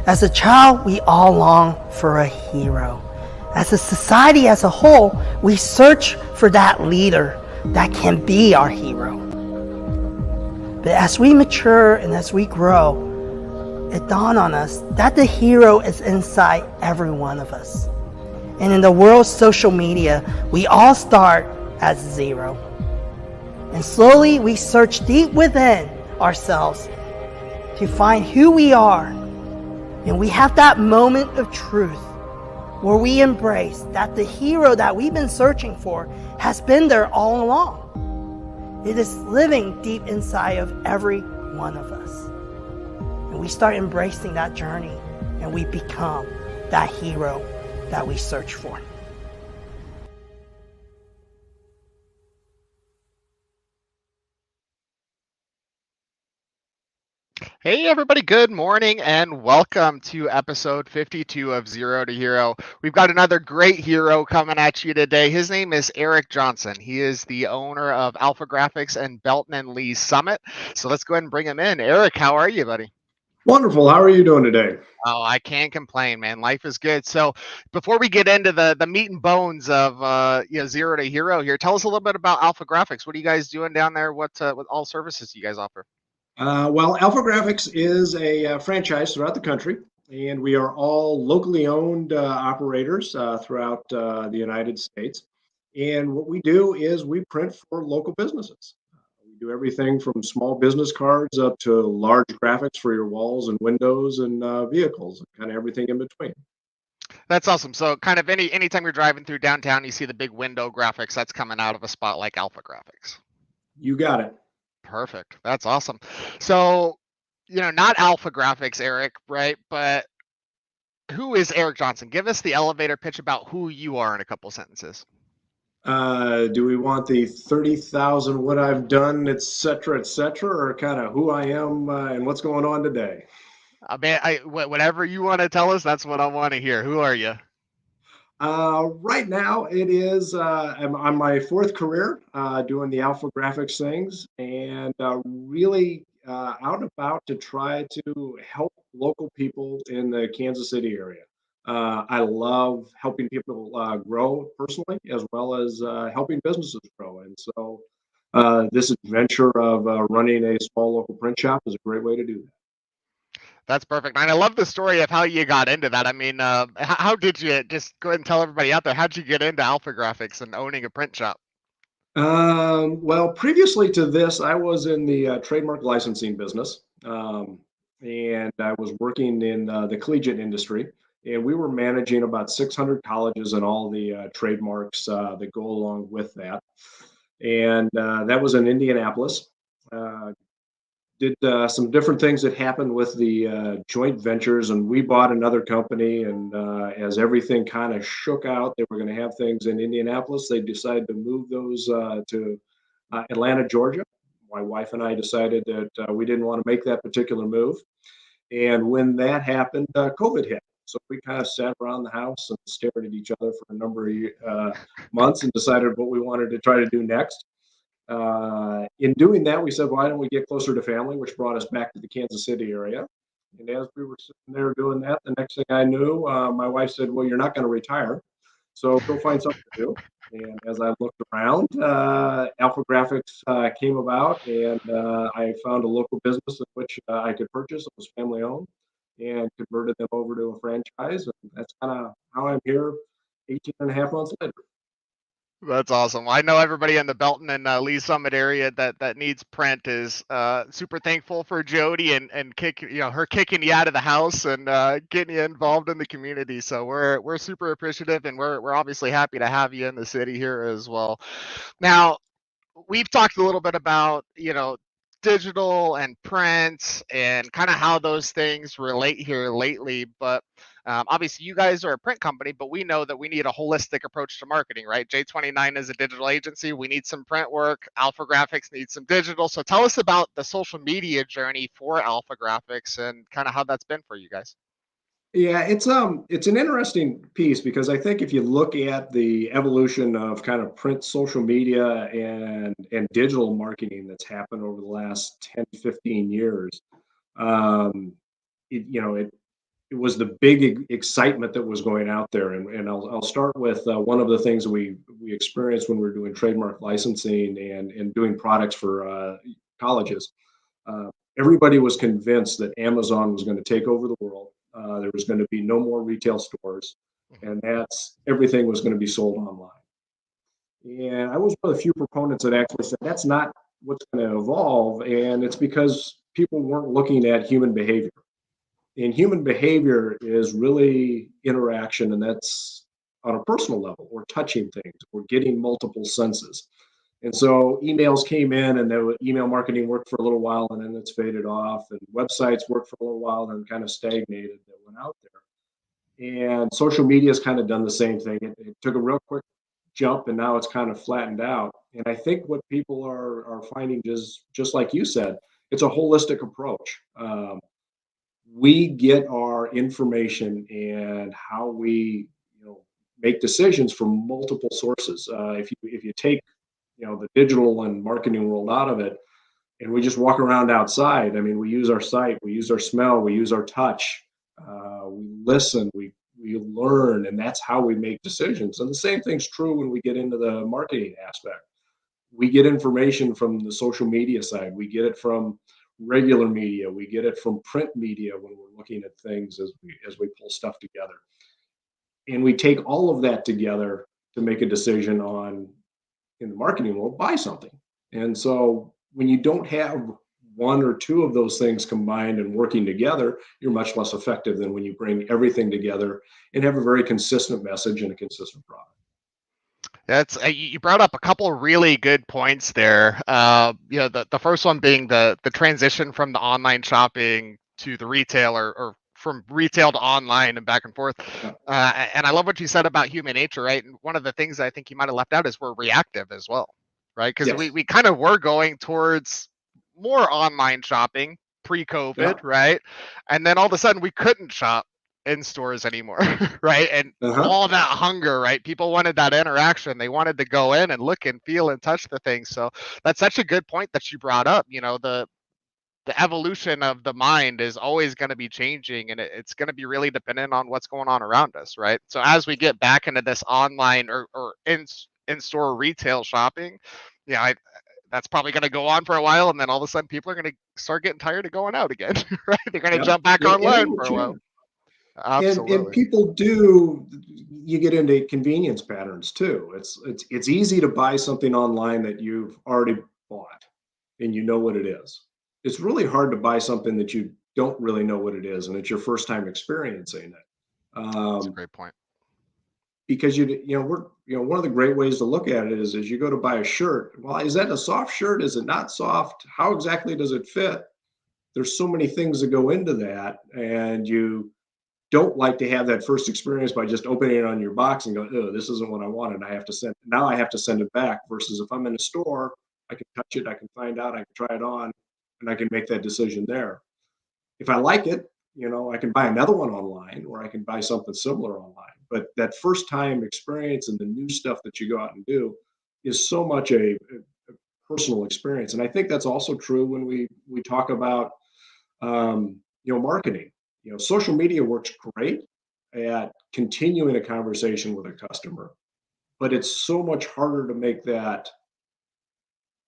As a child, we all long for a hero. As a society as a whole, we search for that leader that can be our hero. But as we mature and as we grow, it dawned on us that the hero is inside every one of us. And in the world's social media, we all start at zero. And slowly we search deep within ourselves to find who we are. And we have that moment of truth where we embrace that the hero that we've been searching for has been there all along. It is living deep inside of every one of us. And we start embracing that journey and we become that hero that we search for. Hey everybody, good morning and welcome to episode 52 of Zero to Hero. We've got another great hero coming at you today. His name is Eric Johnson. He is the owner of Alpha Graphics and Belton and Lee Summit. So let's go ahead and bring him in. Eric, how are you, buddy? Wonderful. How are you doing today? Oh, I can't complain, man. Life is good. So before we get into the meat and bones of Zero to Hero here, tell us a little bit about Alpha Graphics. What are you guys doing down there? What all services do you guys offer? Well, Alpha Graphics is a franchise throughout the country, and we are all locally owned operators throughout the United States. And what we do is we print for local businesses. We do everything from small business cards up to large graphics for your walls and windows and vehicles, and kind of everything in between. That's awesome. So kind of anytime you're driving through downtown, you see the big window graphics that's coming out of a spot like Alpha Graphics. You got it. Perfect. That's awesome. So, not Alpha Graphics, Eric, right? But who is Eric Johnson? Give us the elevator pitch about who you are in a couple sentences. Do we want the 30,000, what I've done, et cetera, or kind of who I am and what's going on today? I mean, whatever you want to tell us, that's what I want to hear. Who are you? Right now, it is I'm on my fourth career doing the Alpha Graphics things and really out and about to try to help local people in the Kansas City area. I love helping people grow personally as well as helping businesses grow. And so this adventure of running a small local print shop is a great way to do that. That's perfect. And I love the story of how you got into that. I mean, how did you, just go ahead and tell everybody out there, how'd you get into Alpha Graphics and owning a print shop? Well, previously to this, I was in the trademark licensing business, and I was working in the collegiate industry, and we were managing about 600 colleges and all the trademarks that go along with that. And that was in Indianapolis. Uh, did some different things that happened with the joint ventures, and we bought another company. And as everything kind of shook out, they were going to have things in Indianapolis. They decided to move those to Atlanta, Georgia. My wife and I decided that we didn't want to make that particular move. And when that happened, COVID hit. So we kind of sat around the house and stared at each other for a number of months and decided what we wanted to try to do next. In doing that, we said, why don't we get closer to family, which brought us back to the Kansas City area. And as we were sitting there doing that, the next thing I knew, my wife said, well, you're not going to retire. So go find something to do. And as I looked around, Alpha Graphics came about, and I found a local business in which I could purchase. It was family owned and converted them over to a franchise. And that's kind of how I'm here 18 and a half months later. That's awesome. I know everybody in the Belton and Lee Summit area that needs print is super thankful for Jody and her kicking you out of the house and getting you involved in the community. So we're super appreciative, and we're obviously happy to have you in the city here as well. Now, we've talked a little bit about digital and print and kind of how those things relate here lately, but obviously you guys are a print company, but we know that we need a holistic approach to marketing, right? J29 is a digital agency. We need some print work. Alpha Graphics needs some digital. So tell us about the social media journey for Alpha Graphics and kind of how that's been for you guys. Yeah, it's an interesting piece because I think if you look at the evolution of kind of print social media and digital marketing that's happened over the last 10, 15 years, um, it it was the big excitement that was going out there. And I'll start with one of the things we experienced when we were doing trademark licensing and doing products for colleges. Uh, Everybody was convinced that Amazon was going to take over the world. There was going to be no more retail stores, and that's everything was going to be sold online. And I was one of the few proponents that actually said that's not what's going to evolve, and it's because people weren't looking at human behavior. And human behavior is really interaction, and that's on a personal level. We're touching things, we're getting multiple senses. And so emails came in, and email marketing worked for a little while, and then it's faded off. And websites worked for a little while, and then kind of stagnated. That went out there. And social media has kind of done the same thing. It took a real quick jump, and now it's kind of flattened out. And I think what people are finding, just like you said, it's a holistic approach. We get our information and how we make decisions from multiple sources. If you take the digital and marketing world out of it, and we just walk around outside, I mean, we use our sight, we use our smell, we use our touch, we listen, we learn, and that's how we make decisions. And the same thing's true when we get into the marketing aspect. We get information from the social media side, we get it from regular media, we get it from print media when we're looking at things as we pull stuff together. And we take all of that together to make a decision on, in the marketing world, buy something. And so when you don't have one or two of those things combined and working together, you're much less effective than when you bring everything together and have a very consistent message and a consistent product. That's you brought up a couple of really good points there. The first one being the transition from the online shopping to the retail, or from retail to online and back and forth. And I love what you said about human nature, right? And one of the things I think you might have left out is we're reactive as well, right? Because Yes. we kind of were going towards more online shopping pre-COVID, Yeah. right? And then all of a sudden we couldn't shop in stores anymore, right? And all that hunger, right? People wanted that interaction. They wanted to go in and look and feel and touch the thing. So that's such a good point that you brought up. The evolution of the mind is always going to be changing, and it's going to be really dependent on what's going on around us, right? So as we get back into this online or in-store retail shopping, that's probably going to go on for a while, and then all of a sudden people are going to start getting tired of going out again, right? They're going to jump back online for a while. Absolutely. And people you get into convenience patterns too. It's easy to buy something online that you've already bought and you know what it is. It's really hard to buy something that you don't really know what it is, and it's your first time experiencing it. That's a great point. Because one of the great ways to look at it is you go to buy a shirt. Well, is that a soft shirt? Is it not soft? How exactly does it fit? There's so many things that go into that, and you don't like to have that first experience by just opening it on your box and go, oh, this isn't what I wanted. I have to send it back. Versus if I'm in a store, I can touch it, I can find out, I can try it on, and I can make that decision there. If I like it, I can buy another one online, or I can buy something similar online. But that first time experience and the new stuff that you go out and do is so much a personal experience. And I think that's also true when we talk about marketing. Social media works great at continuing a conversation with a customer, but it's so much harder to make that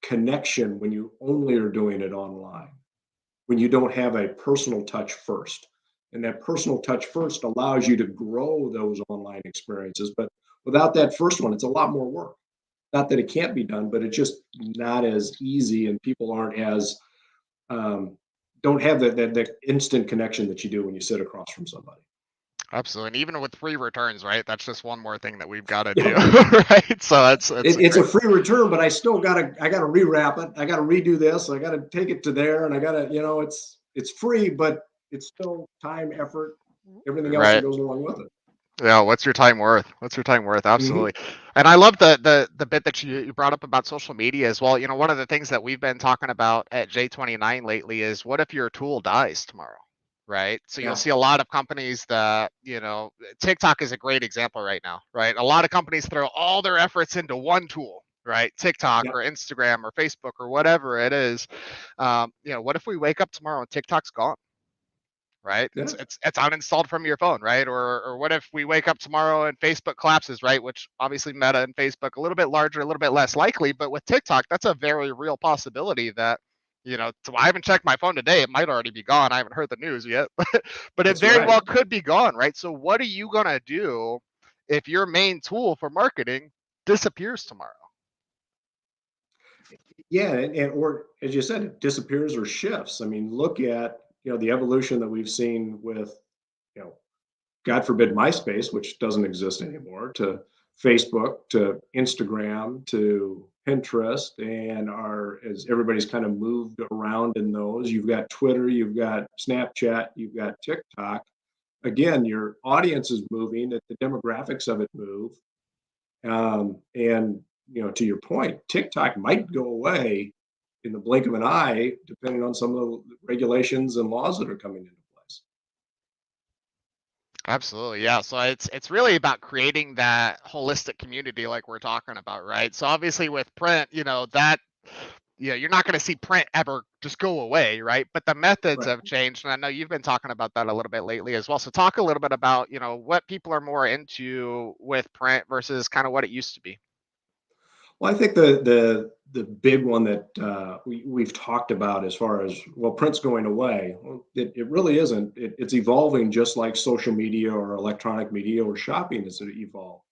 connection when you only are doing it online, when you don't have a personal touch first. And that personal touch first allows you to grow those online experiences. But without that first one, it's a lot more work. Not that it can't be done, but it's just not as easy, and people aren't as don't have that instant connection that you do when you sit across from somebody. Absolutely. And even with free returns, right? That's just one more thing that we've got to do, right? So it's a free return, but I still gotta rewrap it. I gotta redo this. I gotta take it to there, and I gotta, it's free, but it's still time, effort, everything else that goes along with it. Yeah, what's your time worth? Absolutely. Mm-hmm. And I love the bit that you brought up about social media as well. One of the things that we've been talking about at J29 lately is, what if your tool dies tomorrow? Right. So you'll see a lot of companies that, TikTok is a great example right now, right? A lot of companies throw all their efforts into one tool, right? TikTok or Instagram or Facebook or whatever it is. What if we wake up tomorrow and TikTok's gone? right? Yeah, It's uninstalled from your phone, right? Or what if we wake up tomorrow and Facebook collapses, right? Which obviously Meta and Facebook a little bit larger, a little bit less likely, but with TikTok, that's a very real possibility that so I haven't checked my phone today. It might already be gone. I haven't heard the news yet, but it that's very right. well could be gone, right? So what are you gonna do if your main tool for marketing disappears tomorrow? Yeah, and or as you said, it disappears or shifts. I mean, look at the evolution that we've seen with you know God forbid MySpace, which doesn't exist anymore, to Facebook, to Instagram, to Pinterest, and as everybody's kind of moved around in those, you've got Twitter, you've got Snapchat, you've got TikTok. Again, your audience is moving, the demographics of it move. And to your point, TikTok might go away in the blink of an eye, depending on some of the regulations and laws that are coming into place. Absolutely, yeah. So it's really about creating that holistic community like we're talking about, right? So obviously with print, that you're not going to see print ever just go away, right? But the methods Right. have changed, and I know you've been talking about that a little bit lately as well. So talk a little bit about, what people are more into with print versus kind of what it used to be. Well, I think the big one that we've talked about as far as print's going away. Well, it really isn't. It's evolving just like social media or electronic media or shopping has evolved.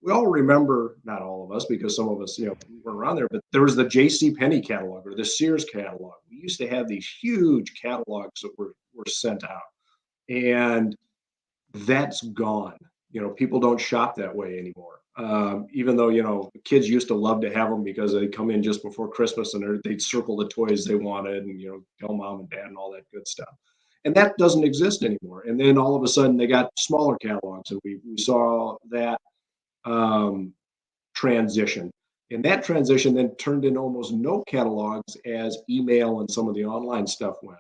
We all remember, not all of us, because some of us weren't around there, but there was the J.C. Penney catalog or the Sears catalog. We used to have these huge catalogs that were sent out, and that's gone. People don't shop that way anymore. Even though kids used to love to have them because they come in just before Christmas and they'd circle the toys they wanted and tell mom and dad and all that good stuff. And that doesn't exist anymore. And then all of a sudden they got smaller catalogs, and we saw that um, transition. And that transition then turned into almost no catalogs as email and some of the online stuff went.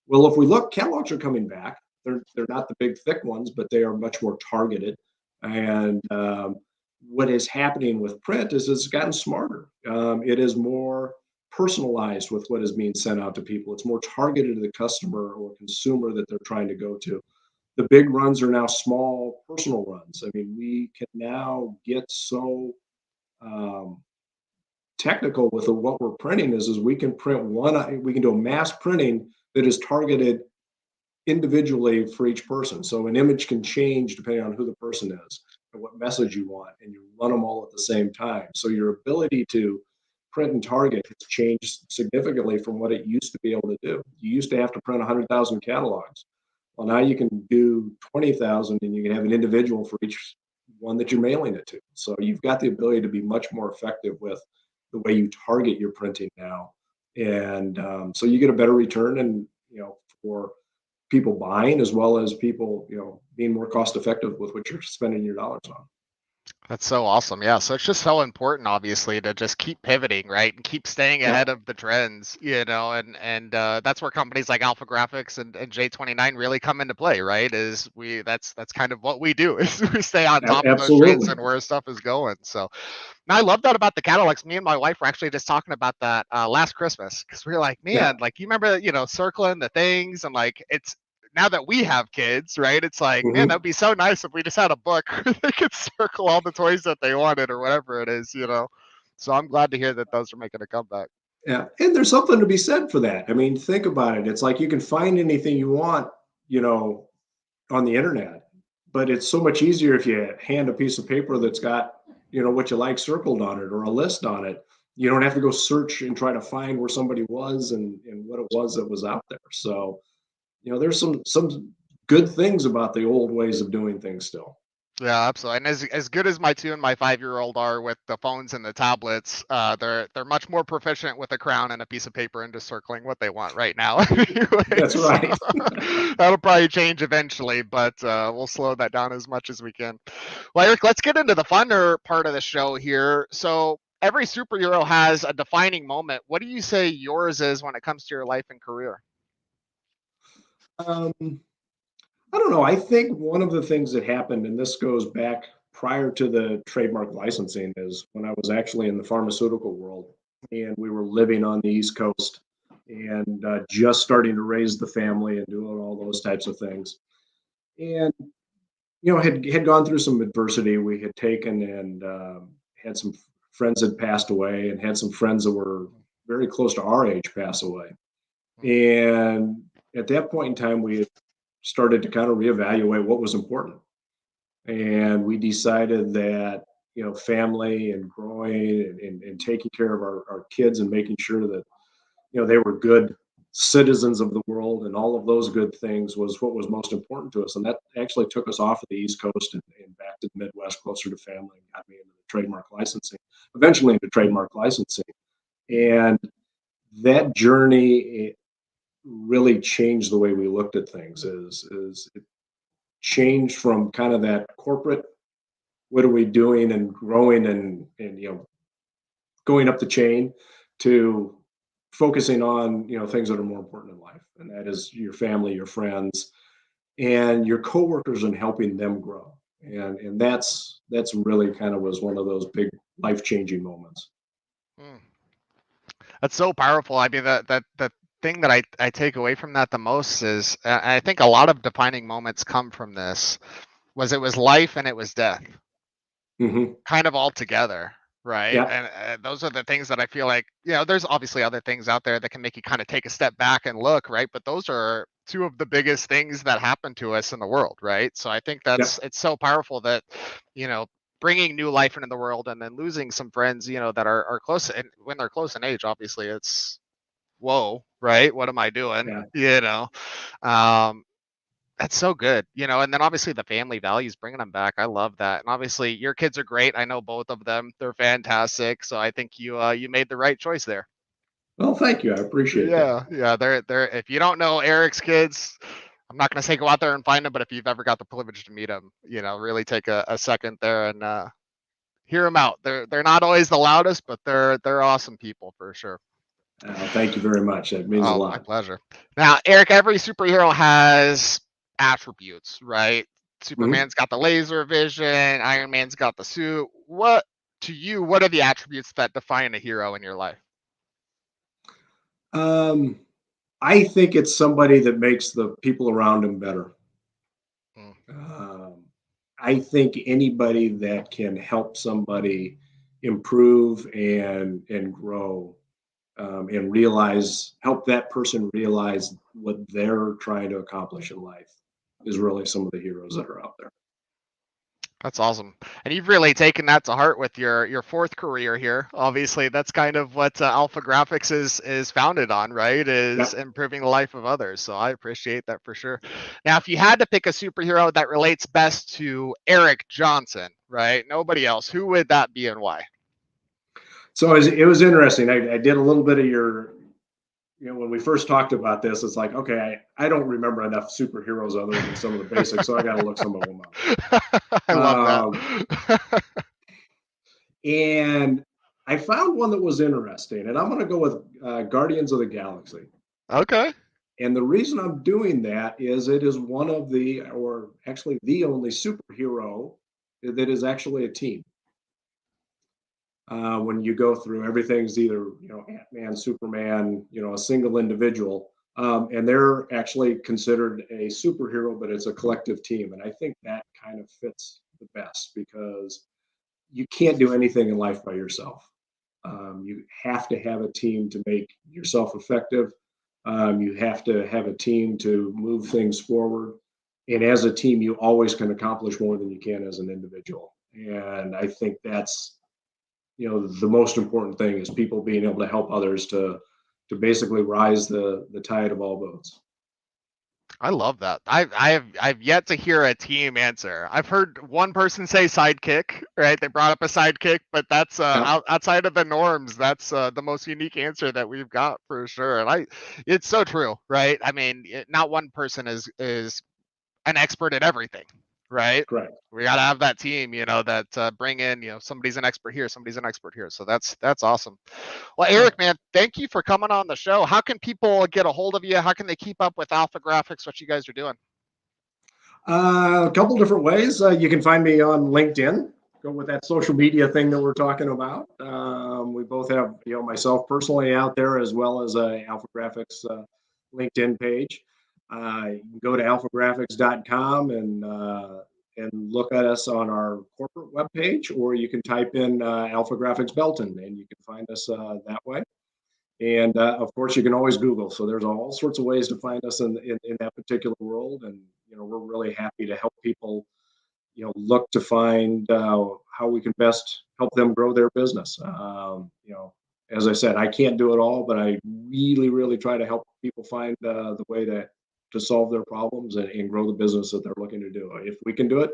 Well, if we look, catalogs are coming back. They're not the big thick ones, but they are much more targeted. And what is happening with print is it's gotten smarter. It is more personalized with what is being sent out to people. It's more targeted to the customer or consumer that they're trying to go to. The big runs are now small personal runs. I mean, we can now get so um, technical with what we're printing is we can print we can do a mass printing that is targeted individually for each person. So an image can change depending on who the person is and what message you want, and you run them all at the same time. So your ability to print and target has changed significantly from what it used to be able to do. You used to have to print 100,000 catalogs. Well, now you can do 20,000, and you can have an individual for each one that you're mailing it to. So you've got the ability to be much more effective with the way you target your printing now. And so you get a better return, and for people buying as well as people being more cost effective with what you're spending your dollars on. That's so awesome. Yeah. So it's just so important, obviously, to just keep pivoting, right? And keep staying Yeah, ahead of the trends, and that's where companies like Alpha Graphics and J29 really come into play, right? That's kind of what we do is we stay on top of those trends absolutely. and where stuff is going. So and I love that about the catalogs. Me and my wife were actually just talking about that last Christmas because we were like, Yeah. man, like you remember, circling the things and like it's now that we have kids, right? It's like, man, Hmm. that'd be so nice if we just had a book where they could circle all the toys that they wanted or whatever it is. So I'm glad to hear that those are making a comeback. Yeah. And there's something to be said for that. I mean, think about it. It's like you can find anything you want, you know, on the internet, but it's so much easier if you hand a piece of paper that's got, what you like circled on it or a list on it. You don't have to go search and try to find where somebody was and what it was that was out there. So, there's some good things about the old ways of doing things still. Yeah, absolutely. And as good as my 2 and my 5-year-old are with the phones and the tablets, they're much more proficient with a crown and a piece of paper and just circling what they want right now. Anyway, That's so right. that'll probably change eventually, but we'll slow that down as much as we can. Well, Eric, let's get into the funner part of the show here. So every superhero has a defining moment. What do you say yours is when it comes to your life and career? Um, I don't know. I think one of the things that happened, and this goes back prior to the trademark licensing, is when I was actually in the pharmaceutical world and we were living on the East Coast and just starting to raise the family and doing all those types of things. And had gone through some adversity. We had taken and had some friends had passed away, and had some friends that were very close to our age pass away. And at that point in time, we had started to kind of reevaluate what was important. And we decided that, family and growing and taking care of our kids and making sure that, they were good citizens of the world and all of those good things was what was most important to us. And that actually took us off of the East Coast and back to the Midwest, closer to family, and got me into the trademark licensing, eventually into trademark licensing. And that journey really changed the way we looked at things. Is it changed from kind of that corporate, what are we doing, and growing and going up the chain, to focusing on things that are more important in life, and that is your family, your friends, and your coworkers, and helping them grow. And that's really kind of was one of those big life-changing moments. That's so powerful. I mean, the thing that I take away from that the most is, I think a lot of defining moments come from this, it was life and it was death, kind of all together. Right. Yeah. And those are the things that I feel like, there's obviously other things out there that can make you kind of take a step back and look, right? But those are two of the biggest things that happen to us in the world, right? So I think it's so powerful that, bringing new life into the world and then losing some friends, that are close. And when they're close in age, obviously it's, whoa, right? What am I doing? Yeah. That's so good, and then obviously the family values, bringing them back. I love that. And obviously your kids are great. I know both of them. They're fantastic. So I think you made the right choice there. Well, thank you. I appreciate that. Yeah. They're if you don't know Eric's kids, I'm not going to say go out there and find them, but if you've ever got the privilege to meet them, really take a second there and hear them out. They're not always the loudest, but they're awesome people for sure. Thank you very much. That means a lot. My pleasure. Now, Eric, every superhero has attributes, right? Superman's got the laser vision, Iron Man's got the suit. What are the attributes that define a hero in your life? I think it's somebody that makes the people around him better. I think anybody that can help somebody improve and grow, and help that person realize what they're trying to accomplish in life, is really some of the heroes that are out there. That's awesome. And you've really taken that to heart with your fourth career here. Obviously, that's kind of what Alpha Graphics is founded on, right? Is improving the life of others. So I appreciate that for sure. Now, if you had to pick a superhero that relates best to Eric Johnson, right? Nobody else, who would that be and why? So it was interesting. I did a little bit of your, when we first talked about this, it's like, okay, I don't remember enough superheroes other than some of the basics, so I got to look some of them up. I love that. And I found one that was interesting, and I'm going to go with Guardians of the Galaxy. Okay. And the reason I'm doing that is it is one of or actually the only superhero that is actually a team. When you go through, everything's either, Ant-Man, Superman, a single individual, and they're actually considered a superhero, but it's a collective team. And I think that kind of fits the best, because you can't do anything in life by yourself. You have to have a team to make yourself effective. You have to have a team to move things forward. And as a team, you always can accomplish more than you can as an individual. And I think that's, the most important thing, is people being able to help others to basically rise the tide of all boats. I love that. I've yet to hear a team answer. I've heard one person say sidekick, right? They brought up a sidekick, but that's outside of the norms. That's the most unique answer that we've got for sure. And it's so true, right? I mean, not one person is an expert at everything, right? Correct. We got to have that team, that bring in, somebody's an expert here, somebody's an expert here. So that's awesome. Well, Eric, man, thank you for coming on the show. How can people get a hold of you? How can they keep up with Alpha Graphics, what you guys are doing? A couple different ways. You can find me on LinkedIn. go with that social media thing that we're talking about. We both have, myself personally out there as well as Alpha Graphics LinkedIn page. You can go to alphagraphics.com and look at us on our corporate webpage, or you can type in Alpha Graphics Belton and you can find us that way. And of course, you can always Google. So there's all sorts of ways to find us in that particular world. And, we're really happy to help people, look to find how we can best help them grow their business. As I said, I can't do it all, but I really, really try to help people find the way to solve their problems and grow the business that they're looking to do. If we can do it,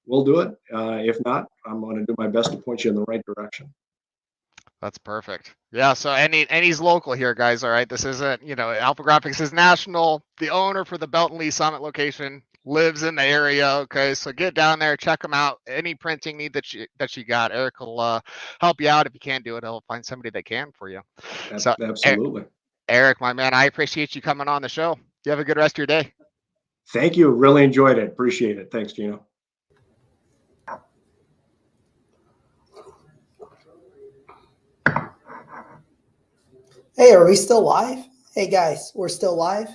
we'll do it. If not, I'm going to do my best to point you in the right direction. That's perfect. Yeah. So and he's local here, guys. All right. This isn't, Alpha Graphics is national. The owner for the Belton Lee Summit location lives in the area. Okay. So get down there, check them out. Any printing need that you got, Eric will help you out. If you can't do it, he'll find somebody that can for you. So absolutely. Eric, my man, I appreciate you coming on the show. You have a good rest of your day. Thank you. Really enjoyed it. Appreciate it. Thanks, Gino. Hey, are we still live? Hey guys, we're still live.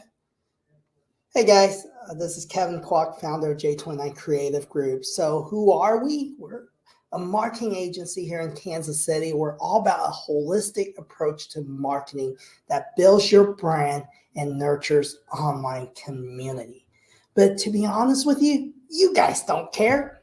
Hey guys, this is Kevin Kwok, founder of J29 Creative Group. So who are we? We're a marketing agency here in Kansas City. We're all about a holistic approach to marketing that builds your brand and nurtures online community. But to be honest with you, you guys don't care.